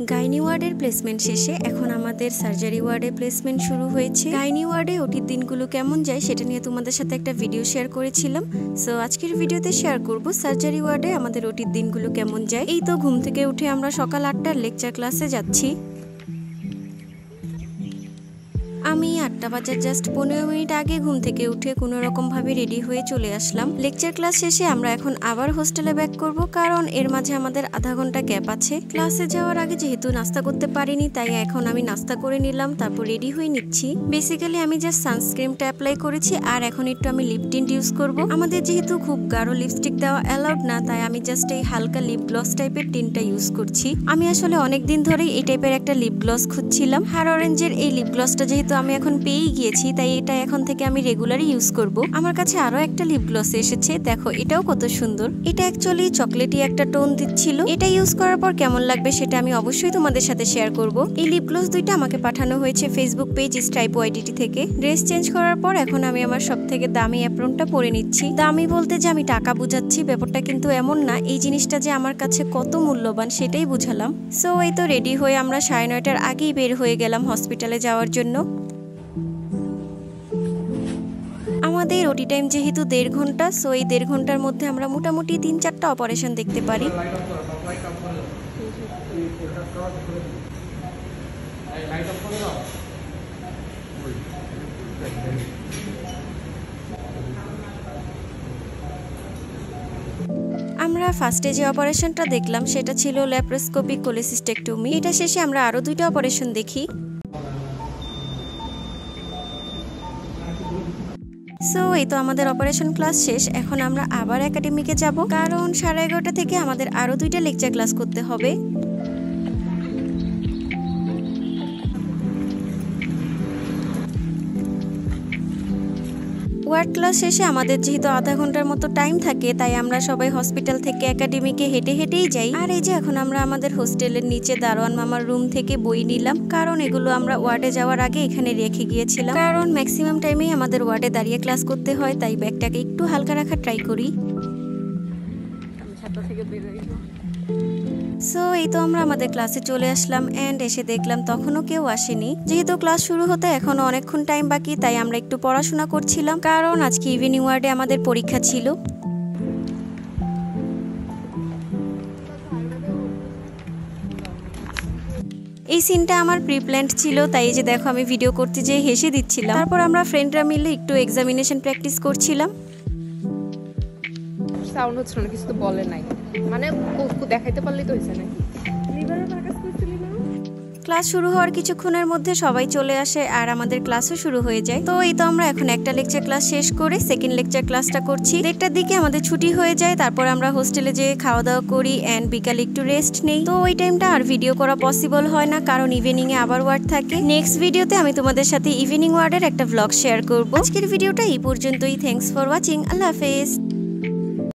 Gynae ওয়ার্ডের placement শেষে এখন আমাদের সার্জারি ওয়ার্ডে প্লেসমেন্ট শুরু হয়েছে। গাইনি ওয়ার্ডে ওটির দিনগুলো কেমন যায় সেটা নিয়ে তোমাদের সাথে একটা ভিডিও শেয়ার করেছিলাম। সো আজকের ভিডিওতে শেয়ার করব সার্জারি ওয়ার্ডে আমাদের ওটির দিনগুলো কেমন যায়। এই তো ঘুম থেকে উঠে আমরা সকাল 8টার লেকচার ক্লাসে যাচ্ছি। আমি 8টা বাজার জাস্ট 15 মিনিট আগে ঘুম থেকে উঠে কোনো রকম ভাবে রেডি হয়ে চলে আসলাম। লেকচার ক্লাস শেষে আমরা এখন আবার হোস্টেলে ব্যাক করব, কারণ এর মাঝে আমাদের আধা ঘন্টা গ্যাপ আছে। ক্লাসে যাওয়ার আগে যেহেতু নাস্তা করতে পারিনি, তাই এখন আমি নাস্তা করে নিলাম, তারপর রেডি হয়ে নিচ্ছি। বেসিক্যালি আমি জাস্ট সানস্ক্রিনটা অ্যাপ্লাই করেছি, আর এখন একটু আমি লিপ টিন্ট ইউজ করব। আমাদের যেহেতু খুব গাঢ় লিপস্টিক দেওয়া অ্যালাউড না, তাই আমি জাস্ট এই হালকা লিপ গ্লস টাইপের টিন্টটা ইউজ করছি। আমি আসলে অনেকদিন ধরেই এই টাইপের একটা লিপ গ্লস খুঁজছিলাম। হার অরেঞ্জের এই লিপ গ্লসটা যেহেতু আমি এখন পেয়ে গিয়েছি, তাই এটা এখন থেকে আমি রেগুলারই ইউজ করব। আমার কাছে আরো একটা লিপ গ্লস এসেছে, দেখো এটাও কত সুন্দর। এটা অ্যাকচুয়ালি চকলেটি একটা টোন দিচ্ছিল। এটা ইউজ করার পর কেমন লাগবে সেটা আমি অবশ্যই তোমাদের সাথে শেয়ার করব। এই লিপ গ্লস দুইটা আমাকে পাঠানো হয়েছে ফেসবুক পেজ স্ট্রাইপ ওয়াইডিটি থেকে। ড্রেস চেঞ্জ করার পর এখন আমি আমার সব থেকে দামি অ্যাপ্রনটা পরে নিচ্ছি। দামি বলতে যে আমি টাকা বুঝাচ্ছি ব্যাপারটা কিন্তু এমন না, এই জিনিসটা যে আমার কাছে কত মূল্যবান সেটাই বুঝালাম। সো এই তো রেডি হয়ে আমরা 9:30টার আগেই বের হয়ে গেলাম হসপিটালে যাওয়ার জন্য। আমাদের ওটি টাইম যেহেতু 1.5 ঘন্টা, সো এই 1.5 ঘন্টার মধ্যে আমরা মোটামুটি 3-4টা অপারেশন দেখতে পারি। আমরা ফার্স্টে যে অপারেশনটা দেখলাম সেটা ছিল ল্যাপ্রোস্কোপিক কোলেসিস্টেক্টমি। এটা শেষে আমরা আরো 2টা অপারেশন দেখি। সো এই তো আমাদের অপারেশন ক্লাস শেষ। এখন আমরা আবার একাডেমিকে যাব, কারণ 11:30 থেকে আমাদের আরো 2টা লেকচার ক্লাস করতে হবে। ওয়ার্ড ক্লাস শেষে আমাদের যেহেতু আধা ঘন্টার মতো টাইম থাকে, তাই আমরা সবাই হসপিটাল থেকে একাডেমিকে হেঁটে হেঁটেই যাই। আর এই যে এখন আমরা আমাদের হোস্টেলের নিচে দারোয়ান মামার রুম থেকে বই নিলাম, কারণ এগুলো আমরা ওয়ার্ডে যাওয়ার আগে এখানে রেখে গিয়েছিলাম। কারণ ম্যাক্সিমাম টাইমেই আমাদের ওয়ার্ডে দাঁড়িয়ে ক্লাস করতে হয়, তাই ব্যাগটাকে একটু হালকা রাখার ট্রাই করি। সো এই তো আমরা আমাদের ক্লাসে চলে আসলাম, এন্ড এসে দেখলাম তখনও কেউ আসেনি। যেহেতু ক্লাস শুরু হতে এখনো অনেকক্ষণ টাইম বাকি, তাই আমরা একটু পড়াশোনা করছিলাম, কারণ আজকে ইভিনিং ওয়ার্ডে আমাদের পরীক্ষা ছিল। এই সিনটা আমার প্রি প্ল্যান্ড ছিল, তাই যে দেখো আমি ভিডিও করতে যেয়ে হেসে দিচ্ছিলাম। তারপর আমরা ফ্রেন্ডরা মিলে একটু এক্সামিনেশন প্র্যাকটিস করছিলাম। সাউন্ড হচ্ছে না, কিছু তো বলে নাই, মানে দেখাইতে পারলেই তো হয়েছে নাকি। ক্লাস শুরু হওয়ার কিছুক্ষণের মধ্যে সবাই চলে আসে, আর আমাদের ক্লাসও শুরু হয়ে যায়। তো এই তো আমরা এখন একটা লেকচার ক্লাস শেষ করে সেকেন্ড লেকচার ক্লাসটা করছি। 1টার দিকে আমাদের ছুটি হয়ে যায়, তারপর আমরা হোস্টেলে যেয়ে খাওয়া দাওয়া করি এন্ড বিকালে একটু রেস্ট নেই। তো ওই টাইমটা আর ভিডিও করা পসিবল হয় না, কারণ ইভিনিং এ আবার ওয়ার্ড থাকে। নেক্সট ভিডিওতে আমি তোমাদের সাথে ইভিনিং ওয়ার্ডের একটা ব্লগ শেয়ার করব। আজকের ভিডিওটা এই পর্যন্তই। Thanks for watching. আল্লাহ হাফেজ।